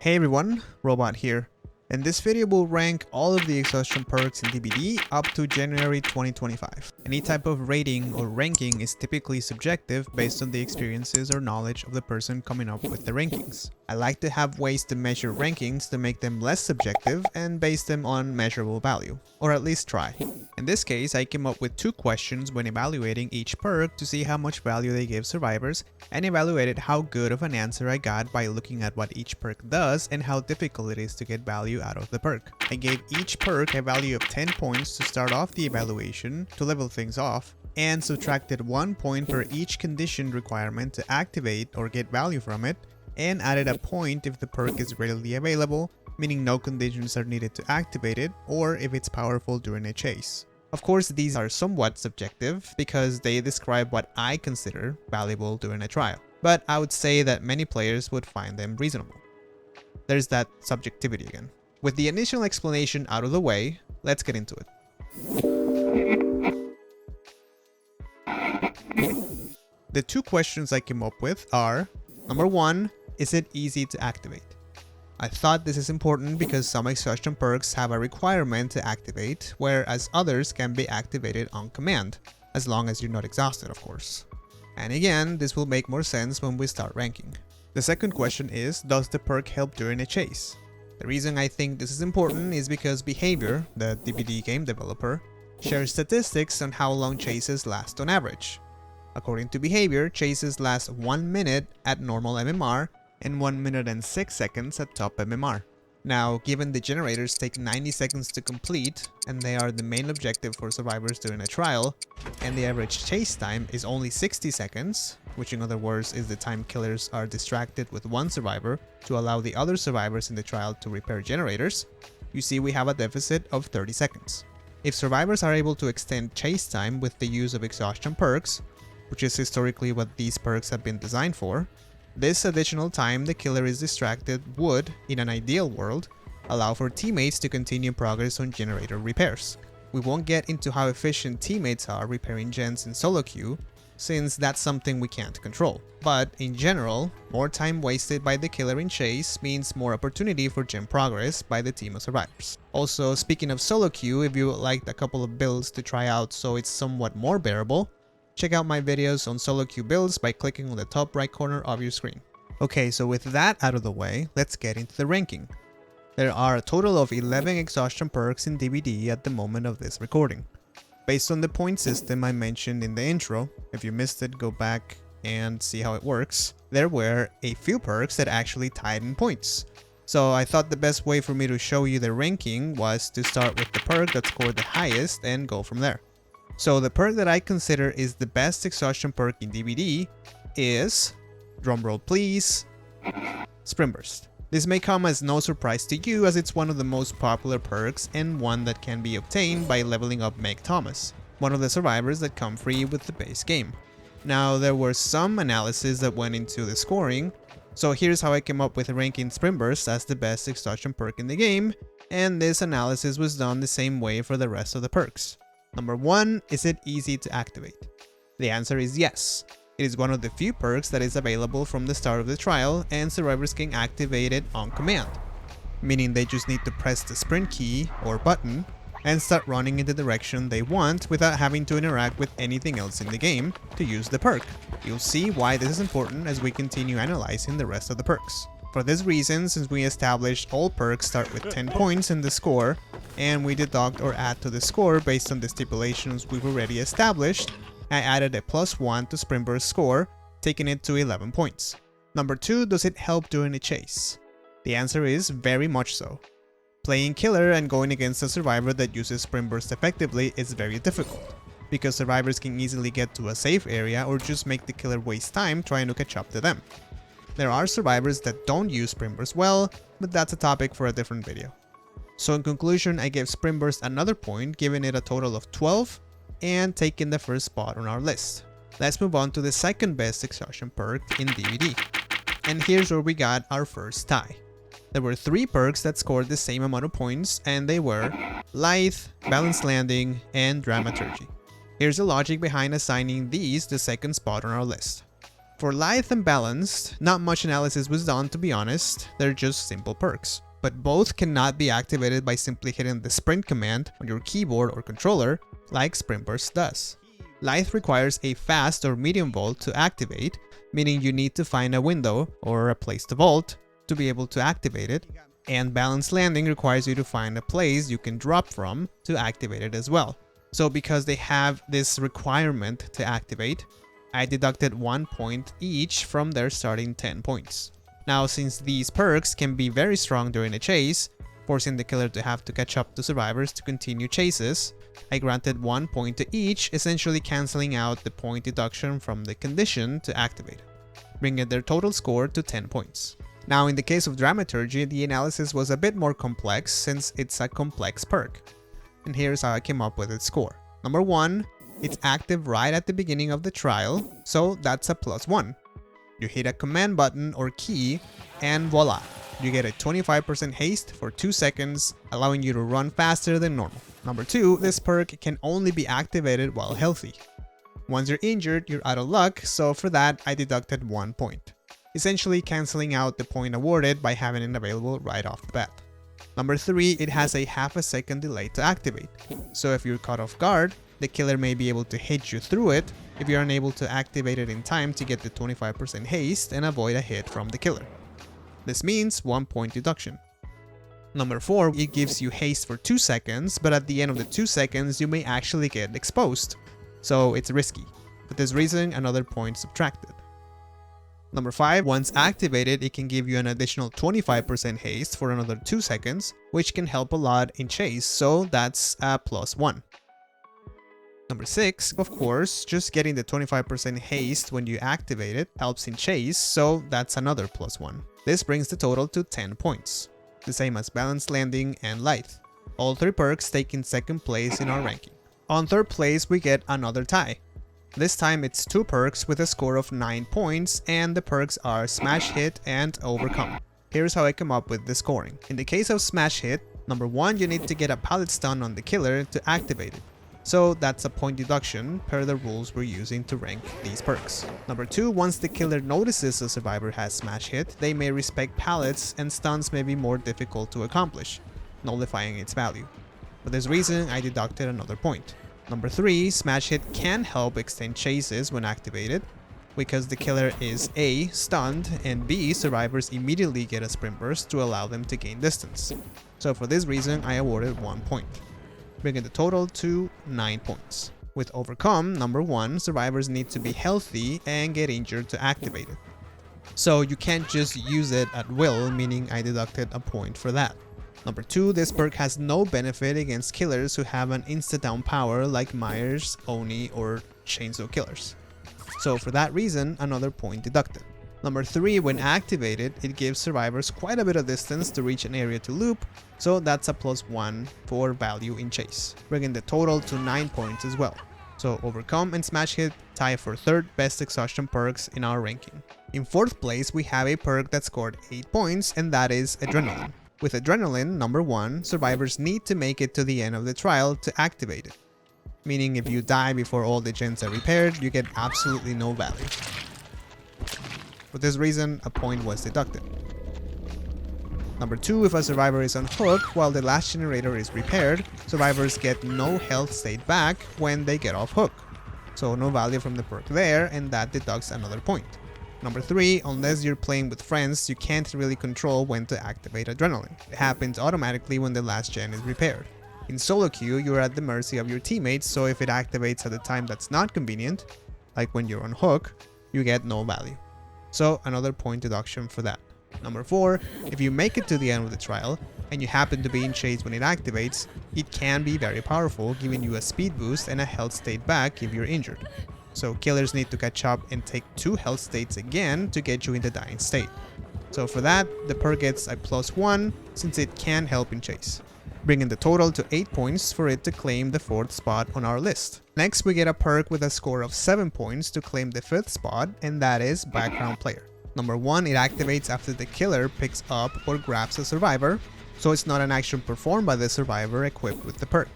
Hey everyone, Robot here. In this video we'll rank all of the Exhaustion perks in DBD up to January 2025. Any type of rating or ranking is typically subjective based on the experiences or knowledge of the person coming up with the rankings. I like to have ways to measure rankings to make them less subjective and base them on measurable value, or at least try. In this case, I came up with two questions when evaluating each perk to see how much value they give survivors, and evaluated how good of an answer I got by looking at what each perk does and how difficult it is to get value out of the perk. I gave each perk a value of 10 points to start off the evaluation to level things off, and subtracted 1 point for each conditioned requirement to activate or get value from it, and added a point if the perk is readily available, meaning no conditions are needed to activate it, or if it's powerful during a chase. Of course, these are somewhat subjective because they describe what I consider valuable during a trial, but I would say that many players would find them reasonable. There's that subjectivity again. With the initial explanation out of the way, let's get into it. The two questions I came up with are, number 1, is it easy to activate? I thought this is important because some exhaustion perks have a requirement to activate, whereas others can be activated on command, as long as you're not exhausted, of course. And again, this will make more sense when we start ranking. The second question is, does the perk help during a chase? The reason I think this is important is because Behavior, the DBD game developer, shares statistics on how long chases last on average. According to Behavior, chases last 1 minute at normal MMR, and 1 minute and 6 seconds at top MMR. Now, given the generators take 90 seconds to complete, and they are the main objective for survivors during a trial, and the average chase time is only 60 seconds, which in other words is the time killers are distracted with one survivor to allow the other survivors in the trial to repair generators, you see we have a deficit of 30 seconds. If survivors are able to extend chase time with the use of exhaustion perks, which is historically what these perks have been designed for, this additional time the killer is distracted would, in an ideal world, allow for teammates to continue progress on generator repairs. We won't get into how efficient teammates are repairing gens in solo queue, since that's something we can't control. But in general, more time wasted by the killer in chase means more opportunity for gen progress by the team of survivors. Also, speaking of solo queue, if you would like a couple of builds to try out so it's somewhat more bearable, check out my videos on solo queue builds by clicking on the top right corner of your screen. Okay, so with that out of the way, let's get into the ranking. There are a total of 11 exhaustion perks in DBD at the moment of this recording. Based on the point system I mentioned in the intro, if you missed it, go back and see how it works, there were a few perks that actually tied in points. So I thought the best way for me to show you the ranking was to start with the perk that scored the highest and go from there. So the perk that I consider is the best exhaustion perk in DBD is, drumroll please, Sprint Burst. This may come as no surprise to you as it's one of the most popular perks and one that can be obtained by leveling up Meg Thomas, one of the survivors that come free with the base game. Now there were some analysis that went into the scoring, so here's how I came up with ranking Sprint Burst as the best exhaustion perk in the game, and this analysis was done the same way for the rest of the perks. Number 1, is it easy to activate? The answer is yes. It is one of the few perks that is available from the start of the trial and survivors can activate it on command, meaning they just need to press the sprint key or button and start running in the direction they want without having to interact with anything else in the game to use the perk. You'll see why this is important as we continue analyzing the rest of the perks. For this reason, since we established all perks start with 10 points in the score, and we deduct or add to the score based on the stipulations we've already established, I added a +1 to Sprint Burst score, taking it to 11 points. Number 2, does it help during a chase? The answer is very much so. Playing killer and going against a survivor that uses Sprint Burst effectively is very difficult, because survivors can easily get to a safe area or just make the killer waste time trying to catch up to them. There are survivors that don't use Sprint Burst well, but that's a topic for a different video. So in conclusion, I gave Sprint Burst another point, giving it a total of 12, and taking the first spot on our list. Let's move on to the second best exhaustion perk in DBD. And here's where we got our first tie. There were 3 perks that scored the same amount of points, and they were Lithe, Balanced Landing, and Dramaturgy. Here's the logic behind assigning these the second spot on our list. For Lithe and Balanced, not much analysis was done, to be honest, they're just simple perks. But both cannot be activated by simply hitting the sprint command on your keyboard or controller, like Sprint Burst does. Lithe requires a fast or medium vault to activate, meaning you need to find a window or a place to vault to be able to activate it, and Balanced Landing requires you to find a place you can drop from to activate it as well. So because they have this requirement to activate, I deducted 1 point each from their starting 10 points. Now, since these perks can be very strong during a chase, forcing the killer to have to catch up to survivors to continue chases, I granted 1 point to each, essentially cancelling out the point deduction from the condition to activate, bringing their total score to 10 points. Now, in the case of Dramaturgy, the analysis was a bit more complex since it's a complex perk. And here's how I came up with its score. Number 1, it's active right at the beginning of the trial, so that's a +1. You hit a command button or key, and voila, you get a 25% haste for 2 seconds, allowing you to run faster than normal. Number 2, this perk can only be activated while healthy. Once you're injured, you're out of luck, so for that, I deducted 1 point, essentially cancelling out the point awarded by having it available right off the bat. Number 3, it has a half a second delay to activate, so if you're caught off guard, the killer may be able to hit you through it if you're unable to activate it in time to get the 25% haste and avoid a hit from the killer. This means 1 point deduction. Number 4, it gives you haste for 2 seconds, but at the end of the 2 seconds you may actually get exposed, so it's risky. For this reason, another point subtracted. Number 5, once activated, it can give you an additional 25% haste for another 2 seconds, which can help a lot in chase, so that's a +1. Number 6, of course, just getting the 25% haste when you activate it helps in chase, so that's another +1. This brings the total to 10 points, the same as Balanced Landing and Lithe. All 3 perks taking second place in our ranking. On third place, we get another tie. This time it's 2 perks with a score of 9 points, and the perks are Smash Hit and Overcome. Here's how I come up with the scoring. In the case of Smash Hit, number 1, you need to get a pallet stun on the killer to activate it. So that's a point deduction per the rules we're using to rank these perks. Number 2, once the killer notices a survivor has Smash Hit, they may respect pallets and stuns may be more difficult to accomplish, nullifying its value. For this reason, I deducted another point. Number 3, Smash Hit can help extend chases when activated, because the killer is A, stunned, and B, survivors immediately get a sprint burst to allow them to gain distance. So for this reason, I awarded 1 point, bringing the total to 9 points. With Overcome, number 1, survivors need to be healthy and get injured to activate it. So you can't just use it at will, meaning I deducted a point for that. Number 2, this perk has no benefit against killers who have an insta-down power like Myers, Oni, or Chainsaw Killers. So for that reason, another point deducted. Number 3, when activated, it gives survivors quite a bit of distance to reach an area to loop, so that's a +1 for value in chase, bringing the total to 9 points as well. So Overcome and Smash Hit tie for third best Exhaustion perks in our ranking. In fourth place, we have a perk that scored 8 points, and that is Adrenaline. With Adrenaline, number 1, survivors need to make it to the end of the trial to activate it, meaning if you die before all the gens are repaired, you get absolutely no value. For this reason, a point was deducted. Number 2, if a survivor is on hook while the last generator is repaired, survivors get no health state back when they get off hook, so no value from the perk there, and that deducts another point. Number 3, unless you're playing with friends, you can't really control when to activate Adrenaline. It happens automatically when the last gen is repaired. In solo queue, you're at the mercy of your teammates, so if it activates at a time that's not convenient, like when you're on hook, you get no value. So another point deduction for that. Number 4, if you make it to the end of the trial, and you happen to be in chase when it activates, it can be very powerful, giving you a speed boost and a health state back if you're injured. So killers need to catch up and take 2 health states again to get you in the dying state. So for that, the perk gets a +1 since it can help in chase, bringing the total to 8 points for it to claim the 4th spot on our list. Next, we get a perk with a score of 7 points to claim the 5th spot, and that is Background Player. Number 1, it activates after the killer picks up or grabs a survivor, so it's not an action performed by the survivor equipped with the perk.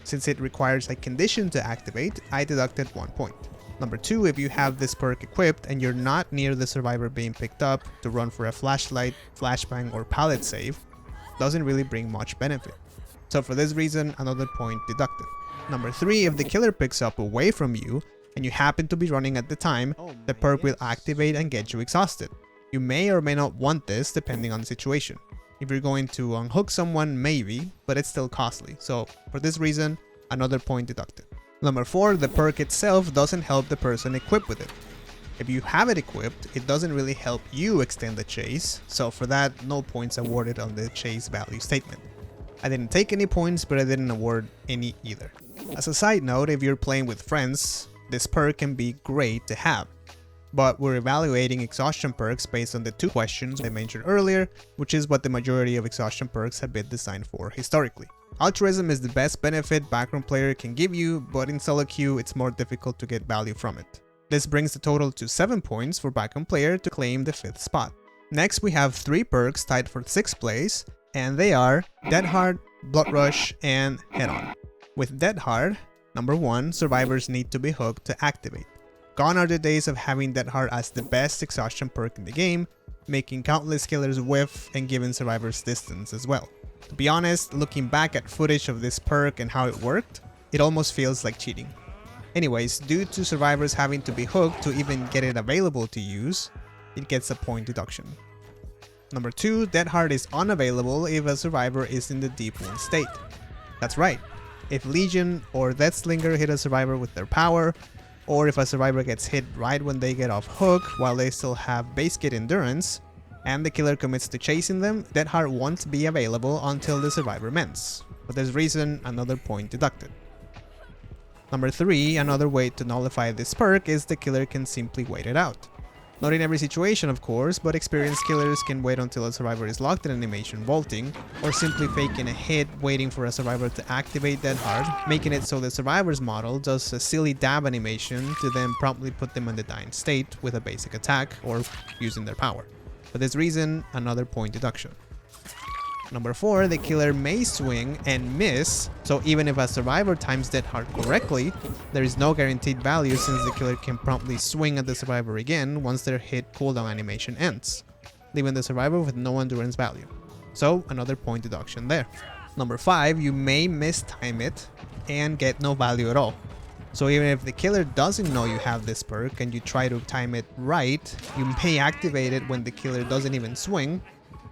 Since it requires a condition to activate, I deducted 1 point. Number 2, if you have this perk equipped and you're not near the survivor being picked up to run for a flashlight, flashbang, or pallet save, doesn't really bring much benefit. So for this reason, another point deducted. Number 3, if the killer picks up away from you and you happen to be running at the time, the perk will activate and get you exhausted. You may or may not want this depending on the situation. If you're going to unhook someone, maybe, but it's still costly. So for this reason, another point deducted. Number 4, the perk itself doesn't help the person equipped with it. If you have it equipped, it doesn't really help you extend the chase, so for that, no points awarded on the chase value statement. I didn't take any points, but I didn't award any either. As a side note, if you're playing with friends, this perk can be great to have. But we're evaluating exhaustion perks based on the 2 questions I mentioned earlier, which is what the majority of exhaustion perks have been designed for historically. Altruism is the best benefit background player can give you, but in solo queue it's more difficult to get value from it. This brings the total to 7 points for background player to claim the 5th spot. Next we have 3 perks tied for 6th place, and they are Dead Hard, Blood Rush, and Head On. With Dead Hard, number 1, survivors need to be hooked to activate. Gone are the days of having Dead Hard as the best exhaustion perk in the game, making countless killers whiff and giving survivors distance as well. To be honest, looking back at footage of this perk and how it worked, it almost feels like cheating. Anyways, due to survivors having to be hooked to even get it available to use, it gets a point deduction. Number 2, Dead Hard is unavailable if a survivor is in the deep wound state. That's right, if Legion or Deathslinger hit a survivor with their power, or if a survivor gets hit right when they get off hook while they still have base kit endurance, and the killer commits to chasing them, Dead Hard won't be available until the survivor mends. For this reason, another point deducted. Number 3, another way to nullify this perk is the killer can simply wait it out. Not in every situation of course, but experienced killers can wait until a survivor is locked in animation vaulting, or simply faking a hit waiting for a survivor to activate Dead Hard, making it so the survivor's model does a silly dab animation to then promptly put them in the dying state with a basic attack or using their power. For this reason, another point deduction. Number 4, the killer may swing and miss, so even if a survivor times Dead Hard correctly, there is no guaranteed value since the killer can promptly swing at the survivor again once their hit cooldown animation ends, leaving the survivor with no endurance value. So another point deduction there. Number 5, you may mistime it and get no value at all. So even if the killer doesn't know you have this perk and you try to time it right, you may activate it when the killer doesn't even swing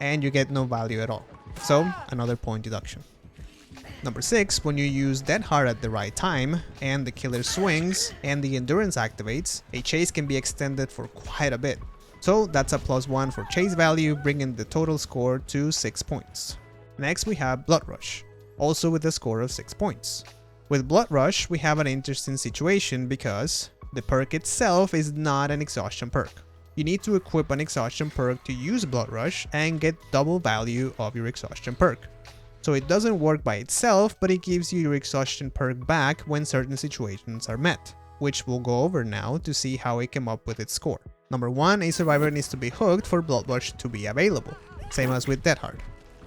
and you get no value at all. So another point deduction. Number 6, when you use Dead Hard at the right time and the killer swings and the endurance activates, a chase can be extended for quite a bit. So that's a +1 for chase value, bringing the total score to 6 points. Next we have Blood Rush, also with a score of 6 points. With Blood Rush we have an interesting situation because the perk itself is not an exhaustion perk. You need to equip an exhaustion perk to use Blood Rush and get double value of your exhaustion perk. So it doesn't work by itself, but it gives you your exhaustion perk back when certain situations are met, which we'll go over now to see how it came up with its score. Number 1, a survivor needs to be hooked for Blood Rush to be available, same as with Dead Hard.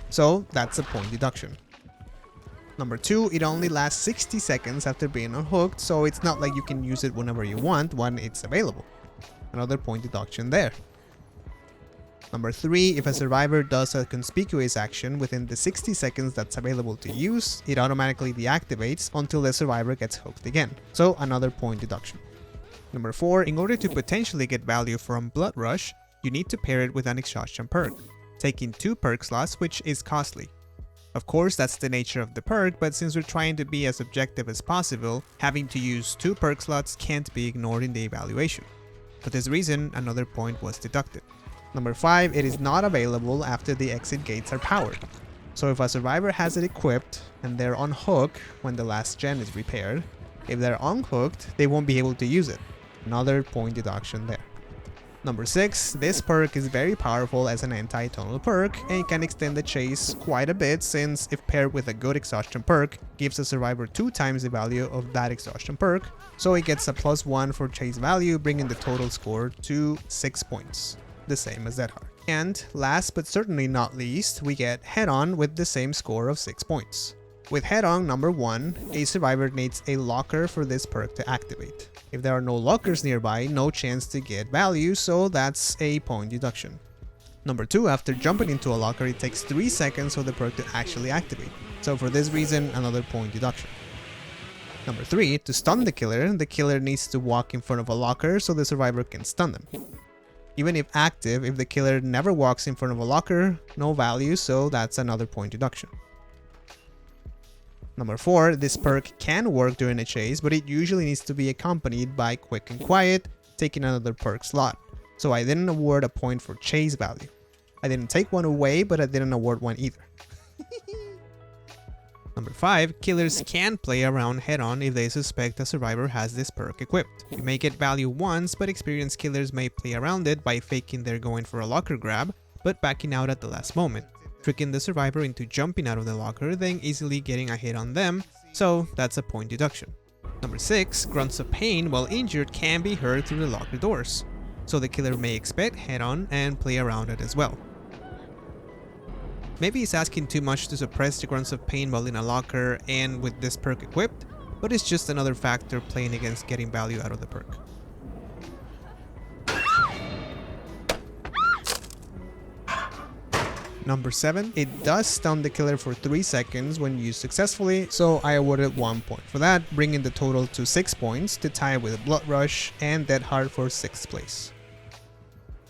So that's a point deduction. Number 2, it only lasts 60 seconds after being unhooked, so it's not like you can use it whenever you want when it's available. Another point deduction there. Number 3, if a survivor does a conspicuous action within the 60 seconds that's available to use, it automatically deactivates until the survivor gets hooked again. So another point deduction. Number 4, in order to potentially get value from Blood Rush, you need to pair it with an exhaustion perk, taking 2 perk slots, which is costly. Of course, that's the nature of the perk, but since we're trying to be as objective as possible, having to use 2 perk slots can't be ignored in the evaluation. For this reason, another point was deducted. Number 5, it is not available after the exit gates are powered. So if a survivor has it equipped and they're on hook when the last gen is repaired, if they're unhooked, they won't be able to use it. Another point deduction there. Number 6, this perk is very powerful as an anti-tunnel perk and can extend the chase quite a bit since if paired with a good exhaustion perk, gives a survivor 2 times the value of that exhaustion perk, so it gets a +1 for chase value, bringing the total score to 6 points, the same as Dead Hard. And last but certainly not least, we get Head On with the same score of 6 points. With head-on number 1, a survivor needs a locker for this perk to activate. If there are no lockers nearby, no chance to get value, so that's a point deduction. Number 2, after jumping into a locker, it takes 3 seconds for the perk to actually activate. So for this reason, another point deduction. Number 3, to stun the killer needs to walk in front of a locker so the survivor can stun them. Even if active, if the killer never walks in front of a locker, no value, so that's another point deduction. Number 4, this perk can work during a chase, but it usually needs to be accompanied by quick and quiet, taking another perk slot. So I didn't award a point for chase value. I didn't take one away, but I didn't award one either. Number 5, killers can play around head-on if they suspect a survivor has this perk equipped. You may get value once, but experienced killers may play around it by faking they're going for a locker grab, but backing out at the last moment, tricking the survivor into jumping out of the locker, then easily getting a hit on them, so that's a point deduction. Number 6, grunts of pain while injured can be heard through the locker doors, so the killer may expect head-on and play around it as well. Maybe it's asking too much to suppress the grunts of pain while in a locker and with this perk equipped, but it's just another factor playing against getting value out of the perk. Number 7, it does stun the killer for 3 seconds when used successfully, so I awarded 1 point for that, bringing the total to 6 points to tie with Blood Rush and Dead Hard for 6th place.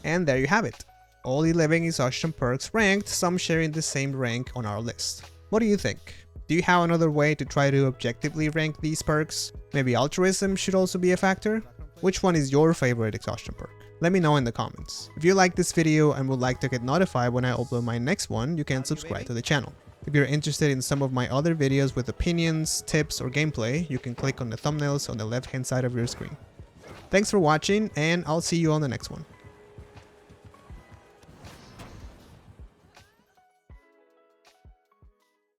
And there you have it. All 11 Exhaustion perks ranked, some sharing the same rank on our list. What do you think? Do you have another way to try to objectively rank these perks? Maybe altruism should also be a factor? Which one is your favorite Exhaustion perk? Let me know in the comments. If you like this video and would like to get notified when I upload my next one, you can subscribe to the channel. If you're interested in some of my other videos with opinions, tips, or gameplay, you can click on the thumbnails on the left hand side of your screen. Thanks for watching, and I'll see you on the next one.